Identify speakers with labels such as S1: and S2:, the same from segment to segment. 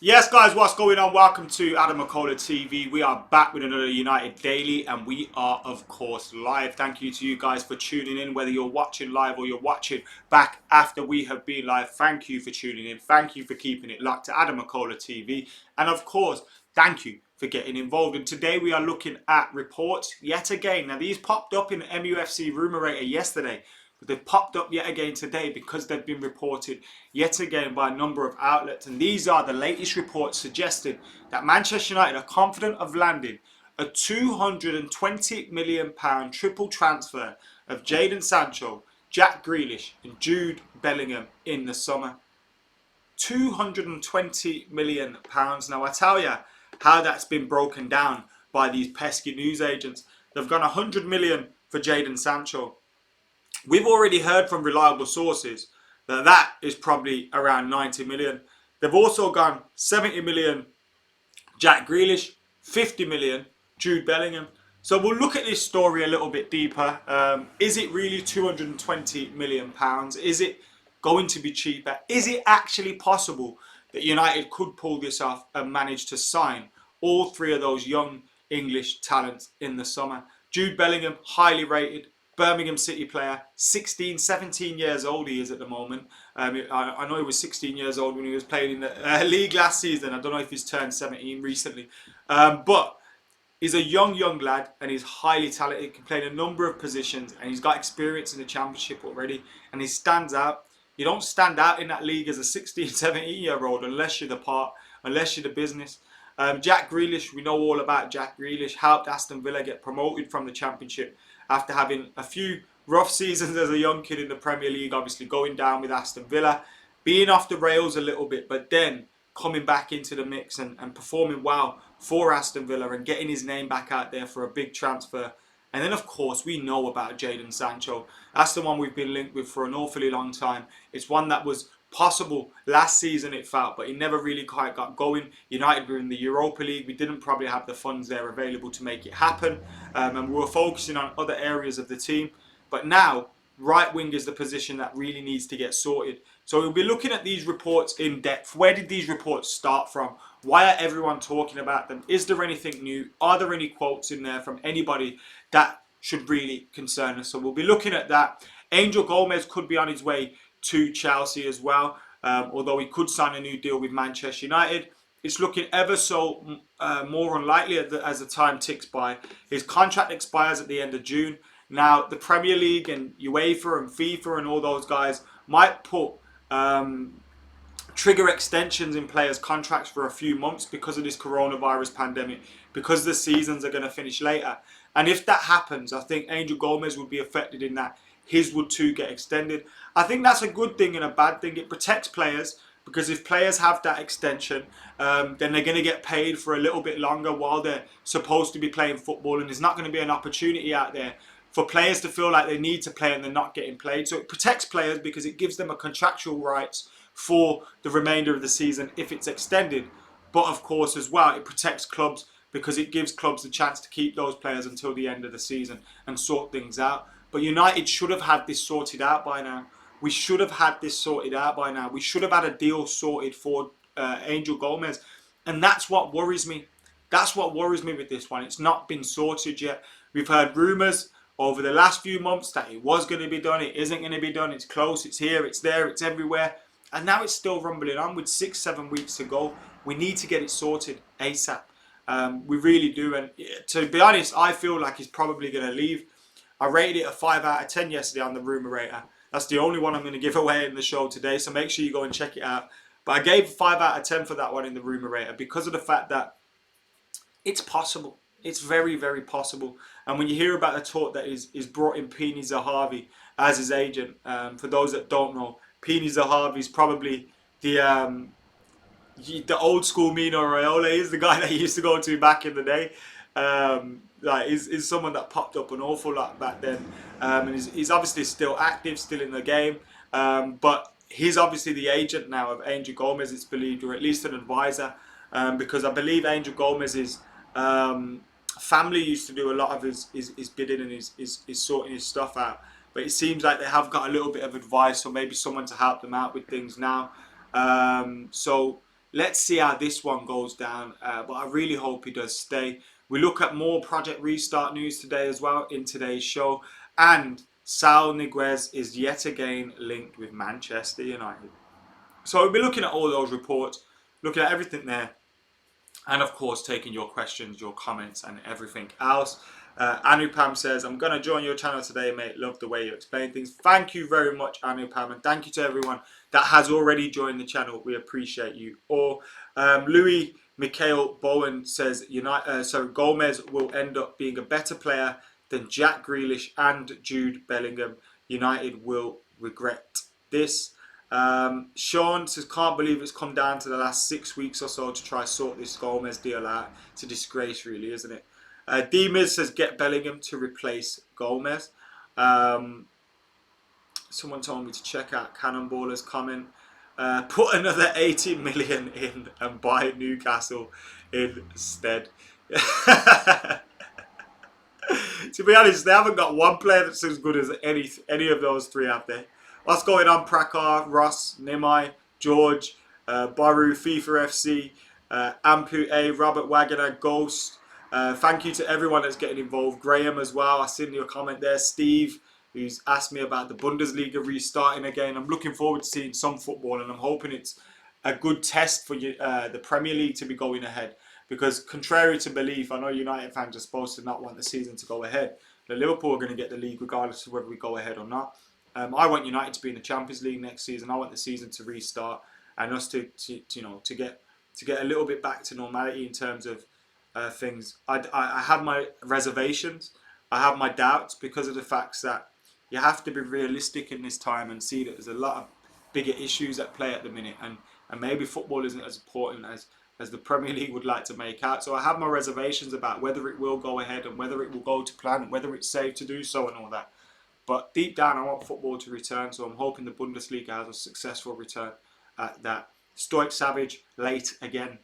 S1: Yes, guys, what's going on? Welcome to AdamMcKola TV. We are back with another United Daily, and we are, of course, live. Thank you to you guys for tuning in, whether you're watching live or you're watching back after we have been live. Thank you for tuning in. Thank you for keeping it locked to AdamMcKola TV. And, of course, thank you for getting involved. And today we are looking at reports yet again. Now, these popped up in the MUFC Rumourator yesterday. But they've popped up yet again today because they've been reported yet again by a number of outlets. And these are the latest reports suggesting that Manchester United are confident of landing a £220 million triple transfer of Jadon Sancho, Jack Grealish and Jude Bellingham in the summer. £220 million. Now I tell you how that's been broken down by these pesky news agents. They've gone 100 million for Jadon Sancho. We've already heard from reliable sources that that is probably around 90 million. They've also gone 70 million Jack Grealish, 50 million Jude Bellingham. So we'll look at this story a little bit deeper. Is it really 220 million pounds? Is it going to be cheaper? Is it actually possible that United could pull this off and manage to sign all three of those young English talents in the summer? Jude Bellingham, highly rated Birmingham City player, 16, 17 years old he is at the moment. I know he was 16 years old when he was playing in the league last season. I don't know if he's turned 17 recently. But he's a young lad and he's highly talented. He can play in a number of positions and he's got experience in the Championship already. And he stands out. You don't stand out in that league as a 16, 17-year-old unless you're the part, unless you're the business. Jack Grealish, we know all about Jack Grealish, helped Aston Villa get promoted from the Championship after having a few rough seasons as a young kid in the Premier League, obviously going down with Aston Villa, being off the rails a little bit, but then coming back into the mix and performing well for Aston Villa and getting his name back out there for a big transfer. And then, of course, we know about Jadon Sancho. That's the one we've been linked with for an awfully long time. It's one that was possible last season, it felt, but he never really quite got going. United were in the Europa League. We didn't probably have the funds there available to make it happen, and we were focusing on other areas of the team. But now, right wing is the position that really needs to get sorted. So we'll be looking at these reports in depth. Where did these reports start from? Why are everyone talking about them? Is there anything new? Are there any quotes in there from anybody that should really concern us? So we'll be looking at that. Angel Gomez could be on his way to Chelsea as well, although he could sign a new deal with Manchester United. It's looking ever so more unlikely as the time ticks by. His contract expires at the end of June. Now, the Premier League and UEFA and FIFA and all those guys might put trigger extensions in players' contracts for a few months because of this coronavirus pandemic, because the seasons are going to finish later. And if that happens, I think Angel Gomez would be affected in that. His would too get extended. I think that's a good thing and a bad thing. It protects players because if players have that extension, then they're going to get paid for a little bit longer while they're supposed to be playing football, and there's not going to be an opportunity out there for players to feel like they need to play and they're not getting played. So it protects players because it gives them a contractual rights for the remainder of the season if it's extended. But of course as well, it protects clubs because it gives clubs the chance to keep those players until the end of the season and sort things out. But United should have had this sorted out by now. We should have had this sorted out by now. We should have had a deal sorted for Angel Gomez. And that's what worries me. That's what worries me with this one. It's not been sorted yet. We've heard rumours over the last few months that it was going to be done. It isn't going to be done. It's close. It's here. It's there. It's everywhere. And now it's still rumbling on with 6-7 weeks to go. We need to get it sorted ASAP. We really do. And to be honest, I feel like he's probably going to leave. I rated it a 5 out of 10 yesterday on the Rumourator. That's the only one I'm going to give away in the show today, so make sure you go and check it out. But I gave 5 out of 10 for that one in the Rumourator because of the fact that it's possible. It's very, very possible. And when you hear about the talk that is brought in Pini Zahavi as his agent, for those that don't know, Pini Zahavi is probably the old school Mino Raiola. He's the guy that he used to go to back in the day. Like is someone that popped up an awful lot back then, and he's obviously still active, still in the game, but he's obviously the agent now of Angel Gomez, it's believed, or at least an advisor, because I believe Angel Gomez's family used to do a lot of his bidding and his sorting his stuff out, but it seems like they have got a little bit of advice or maybe someone to help them out with things now. So let's see how this one goes down. But I really hope he does stay. We look at more Project Restart news today as well in today's show. And Saul Niguez is yet again linked with Manchester United. So we'll be looking at all those reports, looking at everything there. And of course, taking your questions, your comments, and everything else. Anupam says, I'm going to join your channel today, mate. Love the way you explain things. Thank you very much, Anupam. And thank you to everyone that has already joined the channel. We appreciate you all. Louis Mikhail Bowen says, Gomez will end up being a better player than Jack Grealish and Jude Bellingham. United will regret this. Sean says, can't believe it's come down to the last 6 weeks or so to try sort this Gomez deal out. It's a disgrace, really, isn't it? D-Miz says, get Bellingham to replace Gomez. Someone told me to check out Cannonballer's comment. Put another 80 million in and buy Newcastle instead. To be honest, they haven't got one player that's as good as any of those three, have they? What's going on, Prakar, Ross, Nimai, George, Baru, FIFA FC, Ampu A, Robert Wagoner, Ghost. Thank you to everyone that's getting involved. Graham as well. I seen your comment there. Steve, who's asked me about the Bundesliga restarting again. I'm looking forward to seeing some football, and I'm hoping it's a good test for you, the Premier League to be going ahead. Because contrary to belief, I know United fans are supposed to not want the season to go ahead. But Liverpool are going to get the league regardless of whether we go ahead or not. I want United to be in the Champions League next season. I want the season to restart and us to get a little bit back to normality in terms of things. I have my reservations. I have my doubts because of the facts that you have to be realistic in this time and see that there's a lot of bigger issues at play at the minute, and maybe football isn't as important as the Premier League would like to make out. So I have my reservations about whether it will go ahead and whether it will go to plan and whether it's safe to do so and all that. But deep down, I want football to return, so I'm hoping the Bundesliga has a successful return at that. Stoic Savage, late again.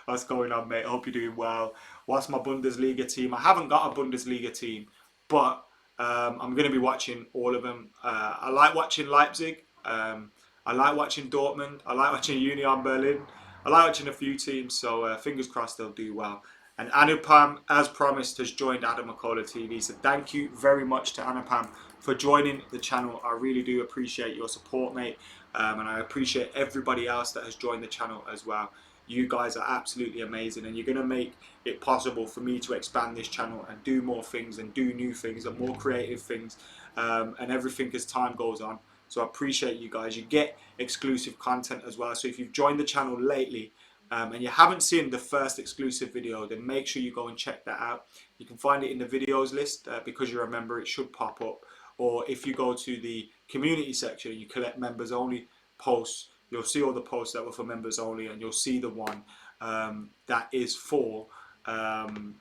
S1: What's going on, mate? Hope you're doing well. What's my Bundesliga team? I haven't got a Bundesliga team, but I'm going to be watching all of them. I like watching Leipzig. I like watching Dortmund. I like watching Union Berlin. I like watching a few teams, so fingers crossed they'll do well. And Anupam, as promised, has joined AdamMcKola TV. So thank you very much to Anupam for joining the channel. I really do appreciate your support, mate. And I appreciate everybody else that has joined the channel as well. You guys are absolutely amazing, and you're going to make it possible for me to expand this channel and do more things and do new things and more creative things and everything as time goes on. So I appreciate you guys. You get exclusive content as well. So if you've joined the channel lately and you haven't seen the first exclusive video, then make sure you go and check that out. You can find it in the videos list because you're a member, it should pop up. Or if you go to the community section and you collect members only posts, you'll see all the posts that were for members only, and you'll see the one that is for the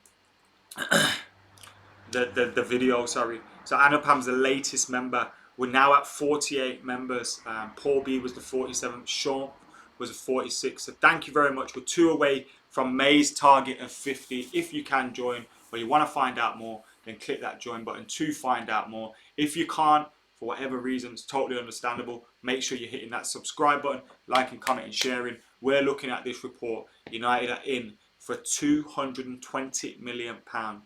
S1: video, sorry. So Anupam's the latest member. We're now at 48 members. Paul B was the 47th. Sean was the 46th. So thank you very much. We're 2 away from May's target of 50. If you can join or you want to find out more, then click that join button to find out more. If you can't, for whatever reason, it's totally understandable. Make sure you're hitting that subscribe button, liking, commenting, sharing. We're looking at this report. United are in for a £220 million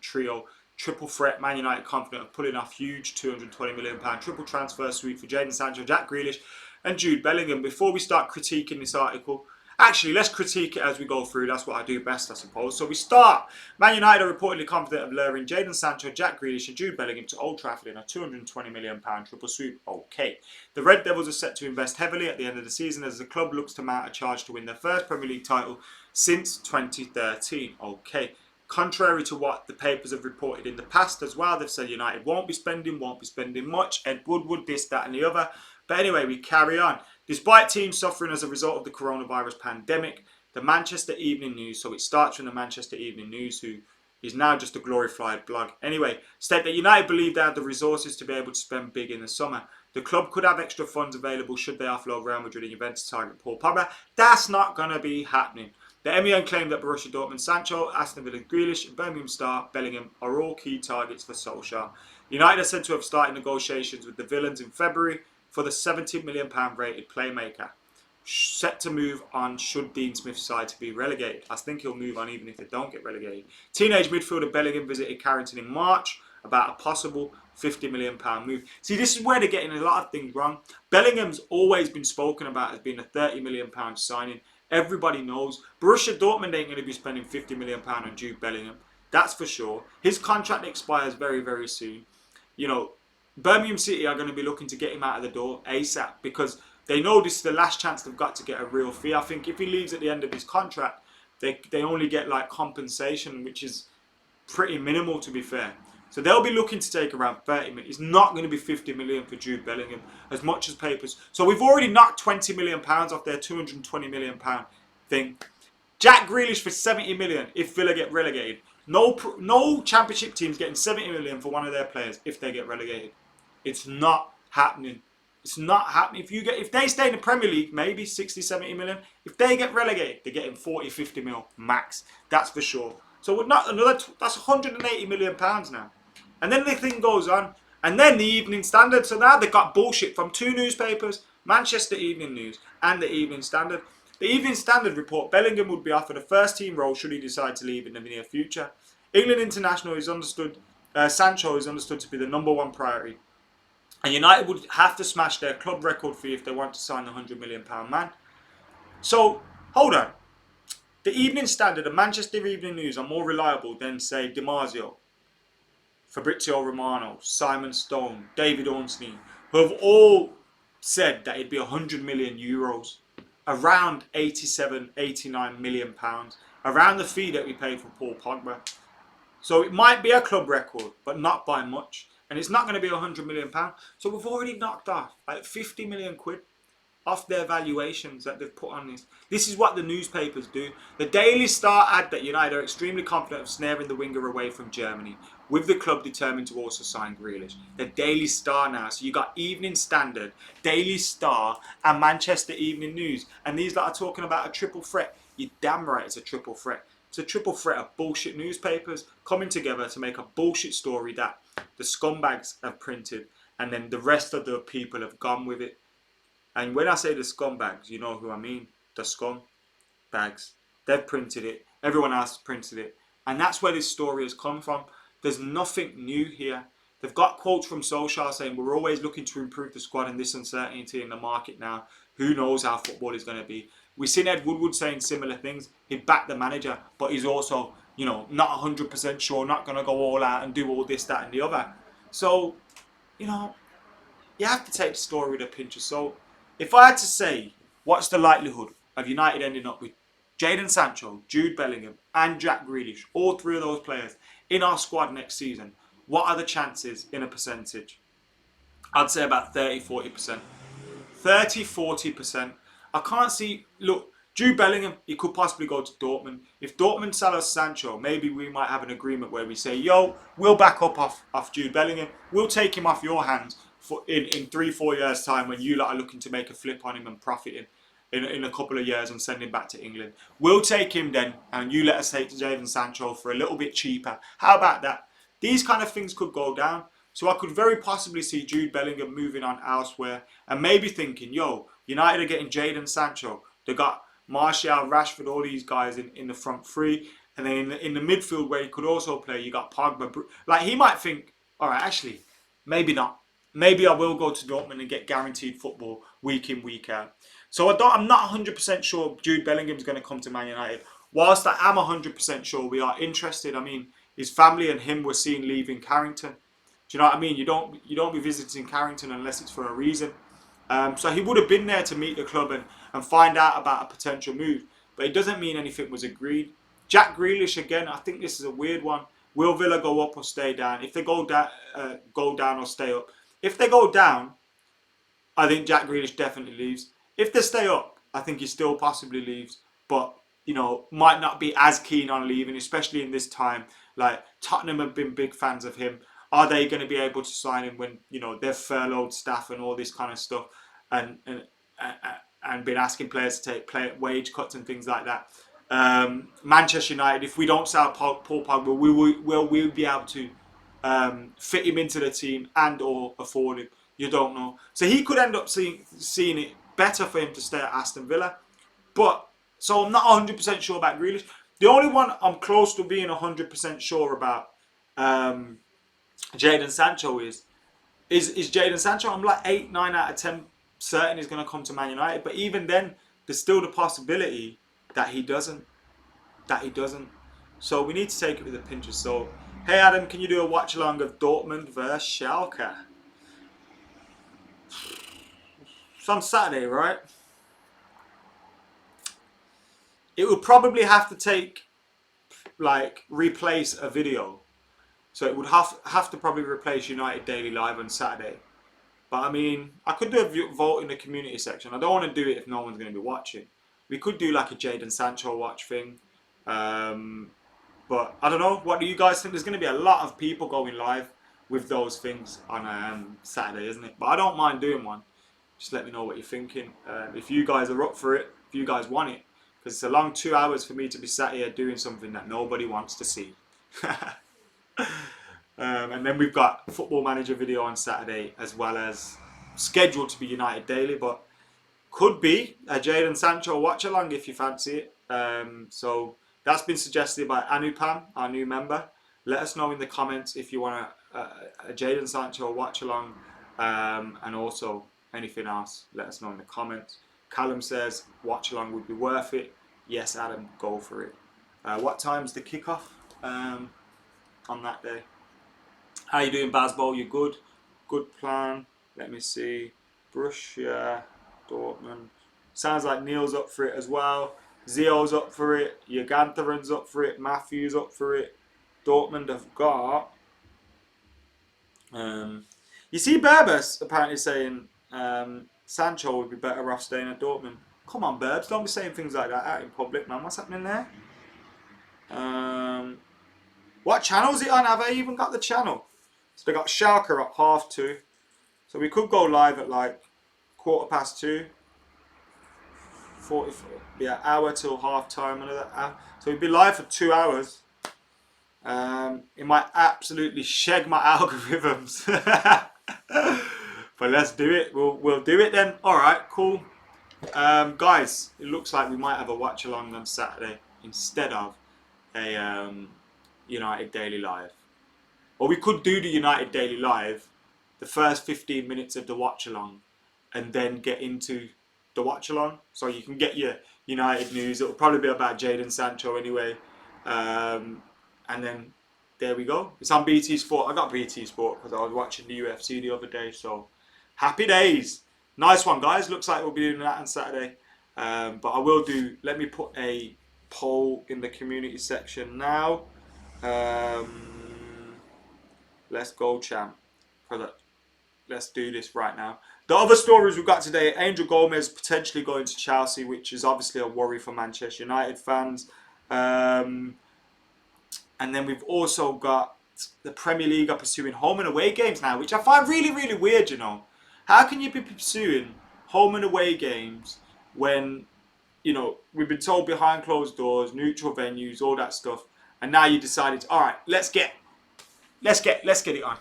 S1: trio. Triple threat. Man United confident of pulling off huge £220 million triple transfer sweep for Jadon Sancho, Jack Grealish and Jude Bellingham. Before we start critiquing this article, actually, let's critique it as we go through. That's what I do best, I suppose. So we start. Man United are reportedly confident of luring Jadon Sancho, Jack Grealish and Jude Bellingham to Old Trafford in a £220 million triple sweep. Okay. The Red Devils are set to invest heavily at the end of the season as the club looks to mount a charge to win their first Premier League title since 2013. Okay. Contrary to what the papers have reported in the past as well, they've said United won't be spending much. Ed Woodward, this, that and the other. But anyway, we carry on. Despite teams suffering as a result of the coronavirus pandemic, the Manchester Evening News, so it starts from the Manchester Evening News, who is now just a glorified blog. Anyway, state that United believe they have the resources to be able to spend big in the summer. The club could have extra funds available should they offload Real Madrid and Juventus target Paul Pogba. That's not going to be happening. The MEN claimed that Borussia Dortmund, Sancho, Aston Villa, Grealish and Birmingham star Bellingham are all key targets for Solskjaer. United are said to have started negotiations with the Villains in February for the £70 million rated playmaker. set to move on should Dean Smith's side to be relegated. I think he'll move on even if they don't get relegated. Teenage midfielder Bellingham visited Carrington in March about a possible £50 million move. See, this is where they're getting a lot of things wrong. Bellingham's always been spoken about as being a £30 million signing. Everybody knows Borussia Dortmund ain't going to be spending £50 million on Jude Bellingham. That's for sure. His contract expires very, very soon. You know, Birmingham City are going to be looking to get him out of the door ASAP because they know this is the last chance they've got to get a real fee. I think if he leaves at the end of his contract, they only get like compensation, which is pretty minimal to be fair. So they'll be looking to take around 30 million. It's not going to be 50 million for Jude Bellingham, as much as papers. So we've already knocked 20 million pounds off their 220 million pound thing. Jack Grealish for 70 million if Villa get relegated. No championship team's getting 70 million for one of their players if they get relegated. It's not happening. It's not happening. If they stay in the Premier League, maybe 60, 70 million. If they get relegated, they're getting 40, 50 mil max. That's for sure. So we're not that's 180 million pounds now. And then the thing goes on. And then the Evening Standard. So now they've got bullshit from two newspapers, Manchester Evening News and the Evening Standard. The Evening Standard report Bellingham would be offered a first team role should he decide to leave in the near future. England international is understood. Sancho is understood to be the #1 priority. And United would have to smash their club record fee if they want to sign the £100 million man. So, hold on. The Evening Standard and Manchester Evening News are more reliable than, say, Di Marzio, Fabrizio Romano, Simon Stone, David Ornstein, who have all said that it'd be €100 million, around 87, 89 million pounds, around the fee that we paid for Paul Pogba. So it might be a club record, but not by much. And it's not going to be £100 million. So we've already knocked off like 50 million quid off their valuations that they've put on this. This is what the newspapers do. The Daily Star ad that United are extremely confident of snaring the winger away from Germany, with the club determined to also sign Grealish. The Daily Star now. So you got Evening Standard, Daily Star and Manchester Evening News. And these that are talking about a triple threat. You're damn right it's a triple threat. It's a triple threat of bullshit newspapers coming together to make a bullshit story that the scumbags have printed and then the rest of the people have gone with it. And when I say the scumbags, you know who I mean. The scumbags. They've printed it. Everyone else has printed it. And that's where this story has come from. There's nothing new here. They've got quotes from Solskjaer saying we're always looking to improve the squad in this uncertainty in the market now. Who knows how football is going to be. We've seen Ed Woodward saying similar things. He'd back the manager, but he's also, you know, not 100% sure, not going to go all out and do all this, that and the other. So, you know, you have to take the story with a pinch of salt. If I had to say, what's the likelihood of United ending up with Jadon Sancho, Jude Bellingham and Jack Grealish, all three of those players, in our squad next season, what are the chances in a percentage? I'd say about 30-40%. 30-40%. I can't see... Look, Jude Bellingham, he could possibly go to Dortmund. If Dortmund sell us Sancho, maybe we might have an agreement where we say, yo, we'll back up off Jude Bellingham. We'll take him off your hands for in 3-4 years' time when you lot are looking to make a flip on him and profit him in a couple of years and send him back to England. We'll take him then and you let us take Jadon Sancho for a little bit cheaper. How about that? These kind of things could go down. So I could very possibly see Jude Bellingham moving on elsewhere and maybe thinking, yo, United are getting Jadon Sancho. They got Martial, Rashford, all these guys in the front three. And then in the midfield where he could also play, you got Pogba. Like, he might think, all right, actually, maybe not. Maybe I will go to Dortmund and get guaranteed football week in, week out. So I'm not 100% sure Jude Bellingham's going to come to Man United. Whilst I am 100% sure we are interested. I mean, his family and him were seen leaving Carrington. Do you know what I mean? You don't be visiting Carrington unless it's for a reason. So he would have been there to meet the club and find out about a potential move. But it doesn't mean anything was agreed. Jack Grealish, again, I think this is a weird one. Will Villa go up or stay down? If they go down or stay up. If they go down, I think Jack Grealish definitely leaves. If they stay up, I think he still possibly leaves. But, you know, might not be as keen on leaving, especially in this time. Like, Tottenham have been big fans of him. Are they going to be able to sign him when, you know, they've furloughed staff and all this kind of stuff and been asking players to take wage cuts and things like that? Manchester United, if we don't sell Paul Pogba, we'll be able to fit him into the team and or afford him. You don't know. So he could end up seeing it better for him to stay at Aston Villa. But, so I'm not 100% sure about Grealish. The only one I'm close to being 100% sure about Jadon Sancho is Jadon Sancho. I'm like 8, 9 out of 10 certain he's going to come to Man United. But even then, there's still the possibility that he doesn't. So we need to take it with a pinch of salt. Hey Adam, can you do a watch along of Dortmund versus Schalke? It's on Saturday, right? It would probably have to take, like, replace a video. So it would have to probably replace United Daily Live on Saturday. But I mean, I could do a vote in the community section. I don't want to do it if no one's going to be watching. We could do like a Jadon Sancho watch thing. But I don't know. What do you guys think? There's going to be a lot of people going live with those things on Saturday, isn't it? But I don't mind doing one. Just let me know what you're thinking. If you guys are up for it, if you guys want it. Because it's a long 2 hours for me to be sat here doing something that nobody wants to see. And then we've got Football Manager video on Saturday, as well as scheduled to be United Daily, but could be a Jadon Sancho watch along if you fancy it. So that's been suggested by Anupam, our new member. Let us know in the comments if you want a Jadon Sancho watch along, and also anything else. Let us know in the comments. Callum says watch along would be worth it. Yes, Adam, go for it. What time's the kickoff on that day? How you doing, Basbo? You good? Good plan. Let me see. Borussia Dortmund. Sounds like Neil's up for it as well. Zio's up for it. Jagantharan's up for it. Matthew's up for it. Dortmund have got... you see Berbers apparently saying Sancho would be better off staying at Dortmund. Come on, Berbs. Don't be saying things like that out in public, man. What's happening there? What channel is it on? Have I even got the channel? So they got Schalke at 2:30. So we could go live at like 2:15. 40, yeah, hour till half time. Another hour. So we'd be live for 2 hours. It might absolutely shag my algorithms. But let's do it. We'll do it then. All right, cool. Guys, it looks like we might have a watch along on Saturday instead of a United Daily Live. Or we could do the United Daily Live, the first 15 minutes of the watch along, and then get into the watch along. So you can get your United news. It'll probably be about Jadon Sancho anyway. And then there we go. It's on BT Sport. I got BT Sport because I was watching the UFC the other day. So happy days. Nice one, guys. Looks like we'll be doing that on Saturday. But I will do, let me put a poll in the community section now. Let's go, champ. Let's do this right now. The other stories we've got today, Angel Gomez potentially going to Chelsea, which is obviously a worry for Manchester United fans. And then we've also got the Premier League are pursuing home and away games now, which I find really, really weird, you know. How can you be pursuing home and away games when, you know, we've been told behind closed doors, neutral venues, all that stuff, and now you decided, all right, let's get it on.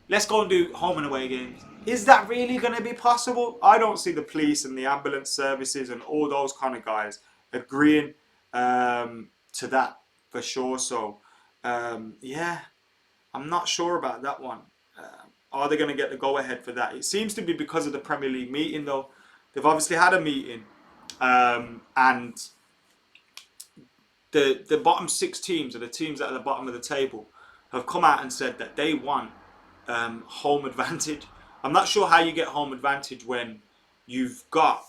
S1: Let's go and do home and away games. Is that really going to be possible? I don't see the police and the ambulance services and all those kind of guys agreeing to that for sure. So, yeah, I'm not sure about that one. Are they going to get the go-ahead for that? It seems to be because of the Premier League meeting, though. They've obviously had a meeting, and the bottom 6 teams, or the teams that are at the bottom of the table, have come out and said that they want home advantage. I'm not sure how you get home advantage when you've got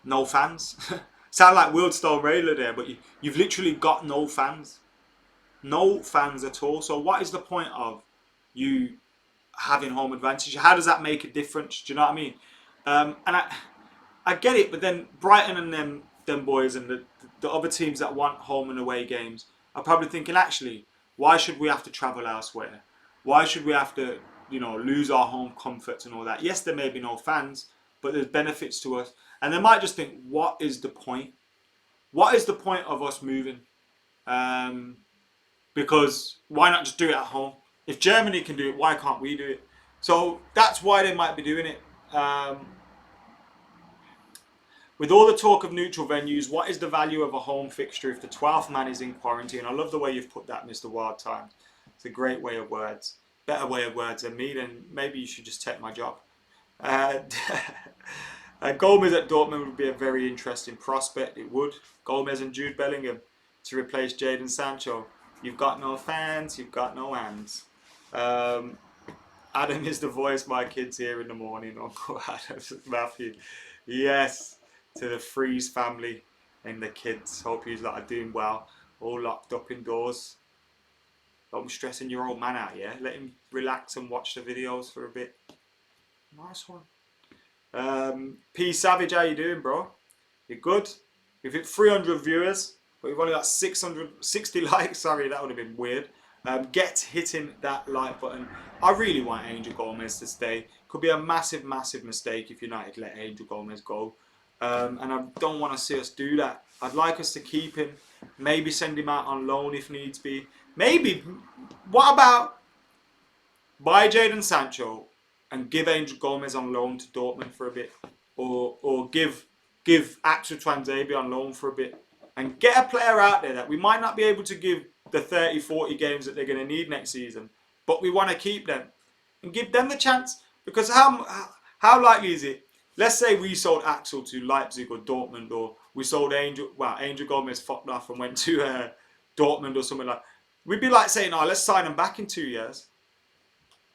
S1: no fans. Sound like World Star Railer there, but you've literally got no fans. No fans at all. So what is the point of you having home advantage? How does that make a difference? Do you know what I mean? And I get it, but then Brighton and them boys and the other teams that want home and away games are probably thinking, actually, why should we have to travel elsewhere? Why should we have to, you know, lose our home comforts and all that? Yes, there may be no fans, but there's benefits to us. And they might just think, what is the point? What is the point of us moving? Because why not just do it at home? If Germany can do it, why can't we do it? So that's why they might be doing it. With all the talk of neutral venues, what is the value of a home fixture if the 12th man is in quarantine? I love the way you've put that, Mr. Wild Time. It's a great way of words. Better way of words than me, then maybe you should just take my job. Uh, Gomez at Dortmund would be a very interesting prospect. It would. Gomez and Jude Bellingham to replace Jadon Sancho. You've got no fans, you've got no hands. Adam is the voice my kids hear in the morning. Uncle Adam, Matthew. Yes, to the Freeze family and the kids. Hope you lot are doing well. All locked up indoors. Don't be stressing your old man out, yeah? Let him relax and watch the videos for a bit. Nice one. P Savage, how you doing, bro? You good? We've hit 300 viewers, but we've only got 660 likes. Sorry, that would have been weird. Get hitting that like button. I really want Angel Gomez to stay. Could be a massive, massive mistake if United let Angel Gomez go. And I don't want to see us do that. I'd like us to keep him. Maybe send him out on loan if needs be. Maybe, what about buy Jadon Sancho and give Angel Gomez on loan to Dortmund for a bit, or give Axel Twanzebe on loan for a bit, and get a player out there that we might not be able to give the 30-40 games that they're going to need next season, but we want to keep them and give them the chance. Because how likely is it? Let's say we sold Axel to Leipzig or Dortmund, or we sold Angel Gomez fucked off and went to Dortmund or something like that. We'd be like saying, oh, let's sign them back in 2 years.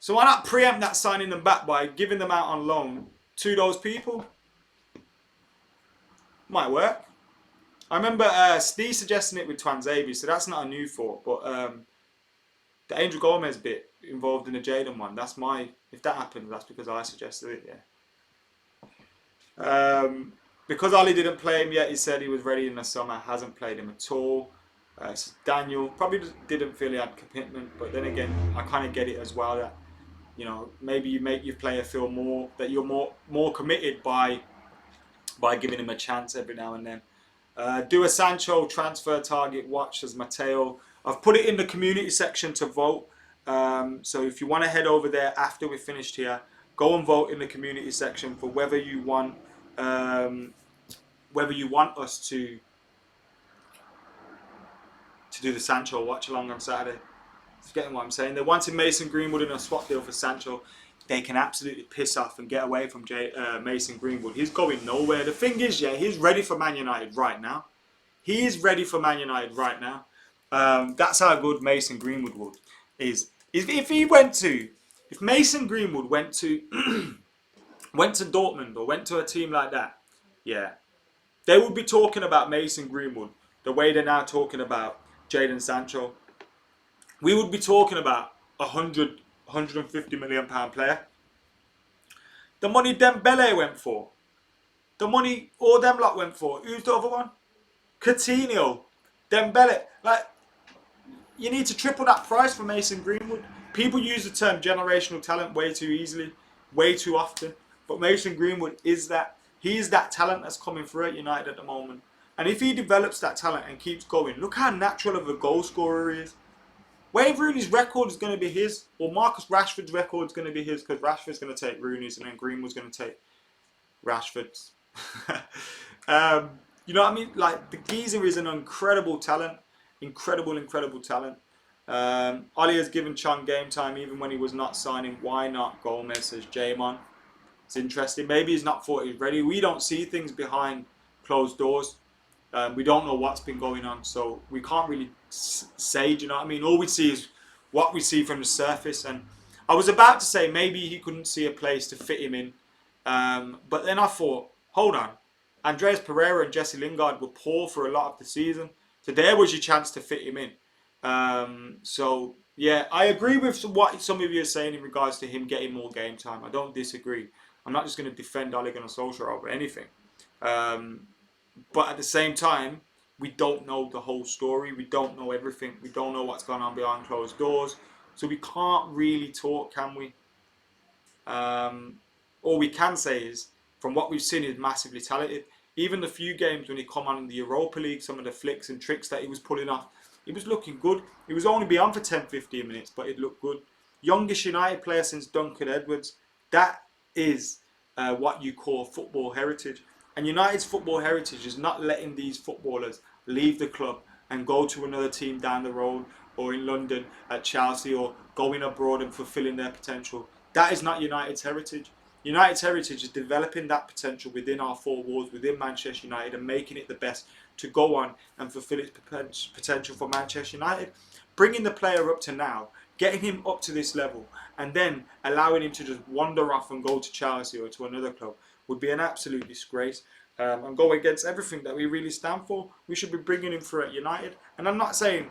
S1: So why not preempt that signing them back by giving them out on loan to those people? Might work. I remember Steve suggesting it with Twanzebe, so that's not a new thought. But the Angel Gomez bit involved in the Jaden one, that's my... If that happens, that's because I suggested it, yeah. Because Ollie didn't play him yet, he said he was ready in the summer, hasn't played him at all. Daniel probably didn't feel he had commitment, but then again, I kind of get it as well that, you know, maybe you make your player feel more that you're more committed by giving him a chance every now and then. Do a Sancho transfer target watch as Mateo. I've put it in the community section to vote. So if you want to head over there after we're finished here, go and vote in the community section for whether you want us to do the Sancho watch along on Saturday. Getting what I'm saying? They're wanting Mason Greenwood in a swap deal for Sancho. They can absolutely piss off and get away from Mason Greenwood. He's going nowhere. The thing is, yeah, he's ready for Man United right now. He is ready for Man United right now. That's how good Mason Greenwood is. If Mason Greenwood went to went to Dortmund or went to a team like that, yeah, they would be talking about Mason Greenwood the way they're now talking about Jadon Sancho. We would be talking about a 150 million pound player. The money Dembele went for. The money all them lot went for. Who's the other one? Coutinho. Dembele. Like, you need to triple that price for Mason Greenwood. People use the term generational talent way too easily, way too often. But Mason Greenwood is that. He is that talent that's coming through at United at the moment. And if he develops that talent and keeps going, look how natural of a goal scorer he is. Wayne Rooney's record is going to be his, or Marcus Rashford's record is going to be his, because Rashford's going to take Rooney's and then Greenwood's going to take Rashford's. You know what I mean? Like, the geezer is an incredible talent. Incredible talent. Ollie has given Chong game time even when he was not signing. Why not Gomez, says Jamon. It's interesting. Maybe he's not thought he's ready. We don't see things behind closed doors. We don't know what's been going on, so we can't really say, do you know what I mean? All we see is what we see from the surface. And I was about to say maybe he couldn't see a place to fit him in. But then I thought, hold on. Andreas Pereira and Jesse Lingard were poor for a lot of the season. So there was your chance to fit him in. So, yeah, I agree with what some of you are saying in regards to him getting more game time. I don't disagree. I'm not just going to defend Ole Gunnar Solskjaer over anything. But at the same time, we don't know the whole story. We don't know everything. We don't know what's going on behind closed doors. So we can't really talk, can we? All we can say is, from what we've seen, he's massively talented. Even the few games when he come on in the Europa League, some of the flicks and tricks that he was pulling off, he was looking good. He was only be on for 10-15 minutes, but it looked good. youngest United player since Duncan Edwards. That is what you call football heritage. And United's football heritage is not letting these footballers leave the club and go to another team down the road or in London at Chelsea or going abroad and fulfilling their potential. That is not United's heritage. United's heritage is developing that potential within our four walls, within Manchester United, and making it the best to go on and fulfill its potential for Manchester United. Bringing the player up to now, getting him up to this level, and then allowing him to just wander off and go to Chelsea or to another club would be an absolute disgrace and go against everything that we really stand for. We should be bringing him through at United. And I'm not saying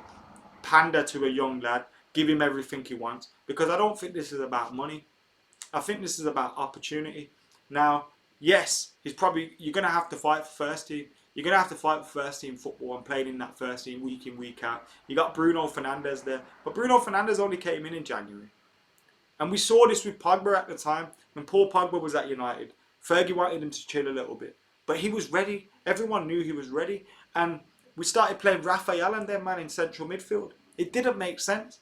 S1: pander to a young lad, give him everything he wants, because I don't think this is about money. I think this is about opportunity. Now, yes, you're going to have to fight for first team. You're going to have to fight for first team football and playing in that first team week in, week out. You got Bruno Fernandes there. But Bruno Fernandes only came in January. And we saw this with Pogba at the time. When Paul Pogba was at United, Fergie wanted him to chill a little bit. But he was ready. Everyone knew he was ready. And we started playing Raphael and their man in central midfield. It didn't make sense.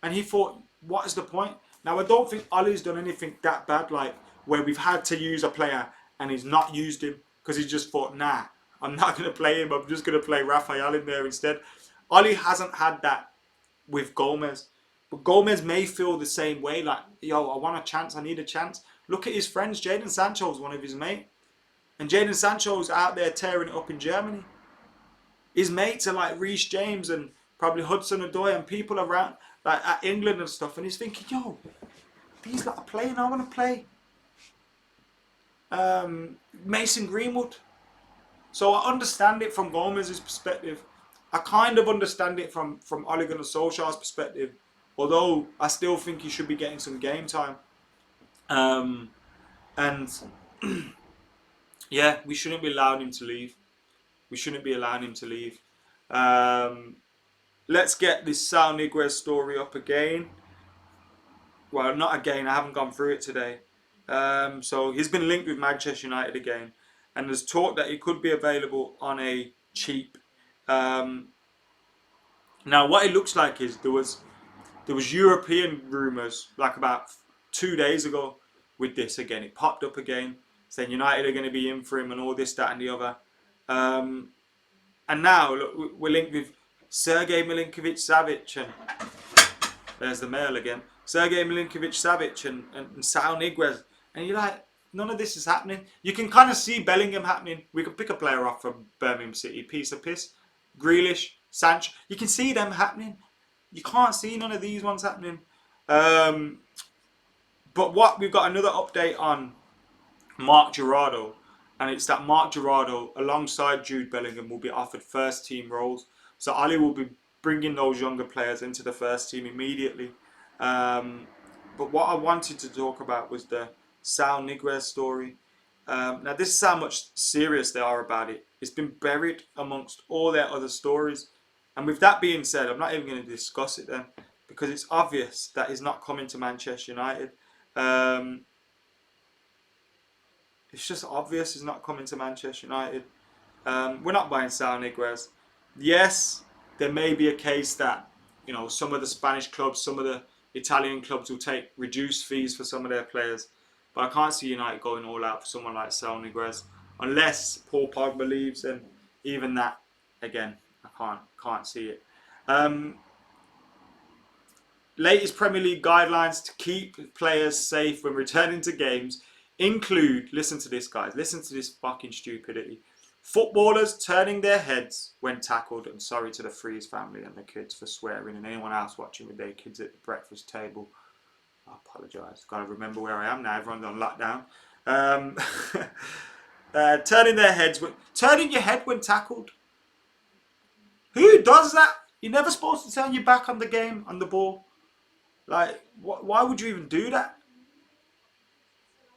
S1: And he thought, what is the point? Now, I don't think Ollie's done anything that bad, like where we've had to use a player and he's not used him because he just thought, nah, I'm not going to play him. I'm just going to play Raphael in there instead. Ollie hasn't had that with Gomez. But Gomez may feel the same way, like, yo, I want a chance. I need a chance. Look at his friends. Jadon Sancho is one of his mates. And Jadon Sancho's out there tearing it up in Germany. His mates are like Reece James and probably Hudson-Odoi and people around like at England and stuff, and he's thinking, yo, these lot are playing, I want to play. Mason Greenwood. So I understand it from Gomez's perspective. I kind of understand it from Ole Gunnar Solskjaer's perspective, although I still think he should be getting some game time. And yeah, we shouldn't be allowing him to leave. We shouldn't be allowing him to leave. Let's get this Sal Niguez story up again. Well, not again. I haven't gone through it today. So he's been linked with Manchester United again. And there's talk that he could be available on a cheap. Now, what it looks like is there was European rumours like about 2 days ago with this again. It popped up again saying United are going to be in for him and all this, that and the other. And now look, we're linked with Sergei Milinkovic-Savic and there's the mail again. Sergei Milinkovic-Savic and Sal Niguez. And you're like, none of this is happening. You can kind of see Bellingham happening. We could pick a player off from Birmingham City. Piece of piss. Grealish, Sancho. You can see them happening. You can't see none of these ones happening. But we've got another update on Mark Jurado. And it's that Mark Jurado, alongside Jude Bellingham, will be offered first team roles. So Ali will be bringing those younger players into the first team immediately. But what I wanted to talk about was the Sal Niguez story. Now this is how much serious they are about it. It's been buried amongst all their other stories. And with that being said, I'm not even going to discuss it then, because it's obvious that he's not coming to Manchester United. It's just obvious he's not coming to Manchester United. We're not buying Sal Niguez. Yes, there may be a case that, you know, some of the Spanish clubs, some of the Italian clubs will take reduced fees for some of their players. But I can't see United going all out for someone like Sal Niguez. Unless Paul Pogba leaves, and even that, again, I can't see it. Latest Premier League guidelines to keep players safe when returning to games include, listen to this guys, listen to this fucking stupidity. Footballers turning their heads when tackled, and sorry to the Freeze family and the kids for swearing, and anyone else watching with their kids at the breakfast table. I apologise. Got to remember where I am now. Everyone's on lockdown. Turning your head when tackled. Who does that? You're never supposed to turn your back on the game, on the ball. Like, why would you even do that?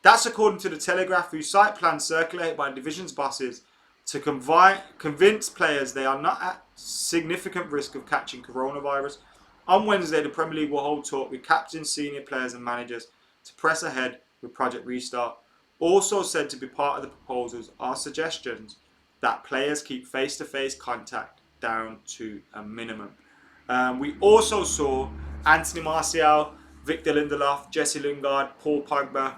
S1: That's according to the Telegraph, whose site plans circulated by division's bosses to convince players they are not at significant risk of catching coronavirus. On Wednesday, the Premier League will hold talk with captains, senior players and managers to press ahead with Project Restart. Also said to be part of the proposals are suggestions that players keep face-to-face contact down to a minimum. We also saw Anthony Martial Victor Lindelof, Jesse Lingard, Paul Pogba,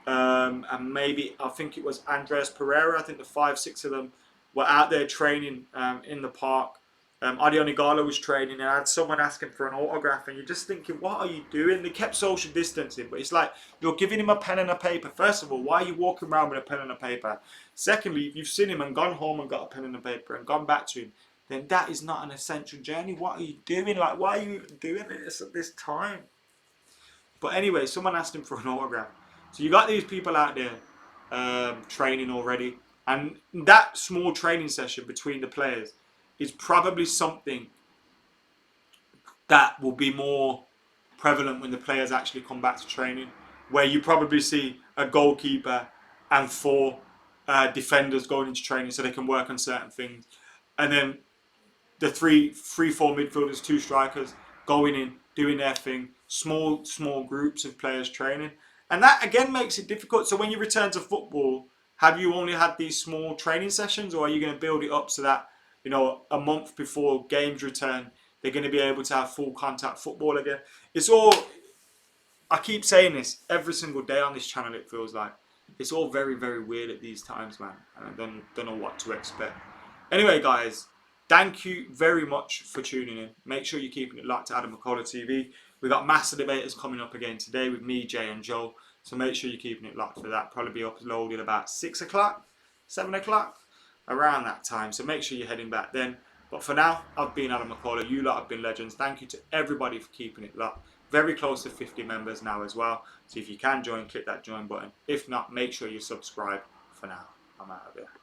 S1: and maybe I think it was Andres Pereira. I think the 5, 6 of them were out there training in the park. Adioni Gala was training, and I had someone asking for an autograph, and you're just thinking, what are you doing? They kept social distancing, but it's like you're giving him a pen and a paper. First of all, why are you walking around with a pen and a paper? Secondly, if you've seen him and gone home and got a pen and a paper and gone back to him, then that is not an essential journey. What are you doing? Like, why are you even doing this at this time? But anyway, someone asked him for an autograph. So you got these people out there training already, and that small training session between the players is probably something that will be more prevalent when the players actually come back to training, where you probably see a goalkeeper and 4 defenders going into training so they can work on certain things, and then the 4 midfielders, 2 strikers going in, doing their thing, small groups of players training. And that again makes it difficult. So when you return to football, have you only had these small training sessions, or are you going to build it up so that, a month before games return, they're going to be able to have full contact football again? It's all, I keep saying this every single day on this channel, it feels like. It's all very, very weird at these times, man. And I don't know what to expect. Anyway, guys, thank you very much for tuning in. Make sure you're keeping it locked to AdamMcKola TV. We've got Master Debaters coming up again today with me, Jay and Joe. So make sure you're keeping it locked for that. Probably be uploaded about 6 o'clock, 7 o'clock, around that time. So make sure you're heading back then. But for now, I've been AdamMcKola. You lot have been legends. Thank you to everybody for keeping it locked. Very close to 50 members now as well. So if you can join, click that join button. If not, make sure you subscribe. For now, I'm out of here.